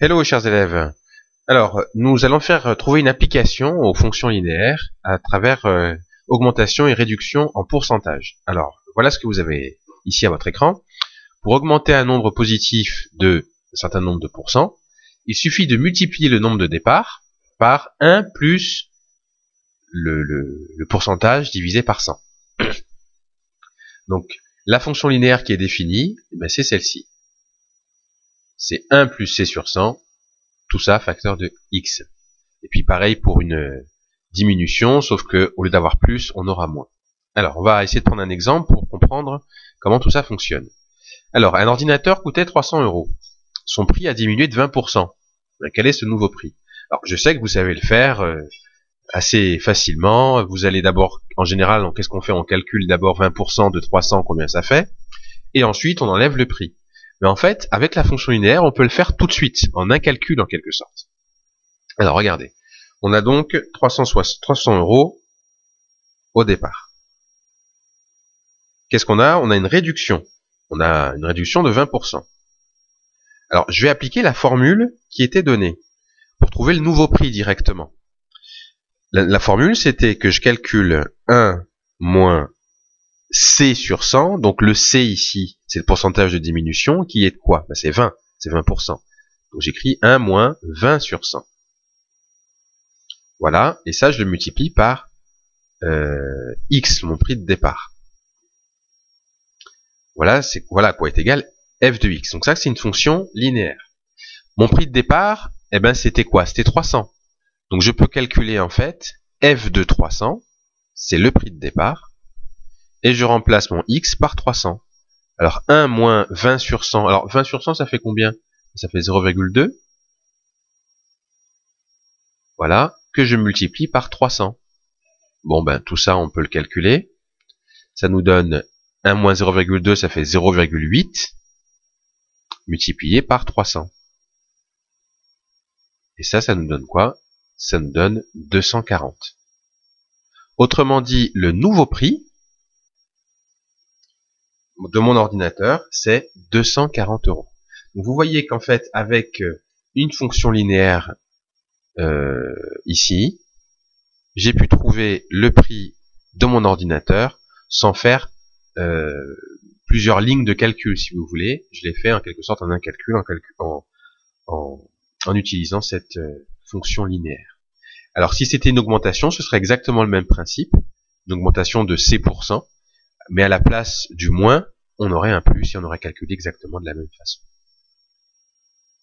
Hello chers élèves. Alors, nous allons faire trouver une application aux fonctions linéaires à travers augmentation et réduction en pourcentage. Alors, voilà ce que vous avez ici à votre écran. Pour augmenter un nombre positif de un certain nombre de pourcents, il suffit de multiplier le nombre de départ par 1 plus le pourcentage divisé par 100. Donc, la fonction linéaire qui est définie, c'est celle-ci. C'est 1 plus c sur 100, tout ça facteur de x. Et puis pareil pour une diminution, sauf que au lieu d'avoir plus, on aura moins. Alors, on va essayer de prendre un exemple pour comprendre comment tout ça fonctionne. Alors, un ordinateur coûtait 300 €. Son prix a diminué de 20%. Quel est ce nouveau prix? Alors, je sais que vous savez le faire assez facilement. Vous allez d'abord, en général, qu'est-ce qu'on fait? On calcule d'abord 20% de 300, combien ça fait, et ensuite on enlève le prix. Mais en fait, avec la fonction linéaire, on peut le faire tout de suite, en un calcul en quelque sorte. Alors regardez, on a donc 300 € au départ. Qu'est-ce qu'on a? On a une réduction. On a une réduction de 20%. Alors, je vais appliquer la formule qui était donnée pour trouver le nouveau prix directement. La formule, c'était que je calcule 1 moins C sur 100. Donc le C ici, c'est le pourcentage de diminution qui est de quoi? C'est 20, c'est 20%. Donc j'écris 1 moins 20 sur 100. Voilà, et ça je le multiplie par X, mon prix de départ. Voilà, voilà quoi est égal f de x. Donc ça c'est une fonction linéaire. Mon prix de départ, c'était quoi? C'était 300. Donc je peux calculer en fait f de 300, c'est le prix de départ, et je remplace mon x par 300. Alors 1 moins 20 sur 100, alors 20 sur 100 ça fait combien? Ça fait 0,2. Voilà, que je multiplie par 300. Bon tout ça on peut le calculer. Ça nous donne 1 moins 0,2, ça fait 0,8 multiplié par 300. Et ça nous donne quoi? Ça nous donne 240. Autrement dit, le nouveau prix de mon ordinateur, c'est 240 €. Donc vous voyez qu'en fait, avec une fonction linéaire ici, j'ai pu trouver le prix de mon ordinateur sans faire plusieurs lignes de calcul, si vous voulez. Je l'ai fait en quelque sorte en un calcul, en utilisant cette fonction linéaire. Alors si c'était une augmentation, ce serait exactement le même principe, une augmentation de C%, mais à la place du moins, on aurait un plus et on aurait calculé exactement de la même façon.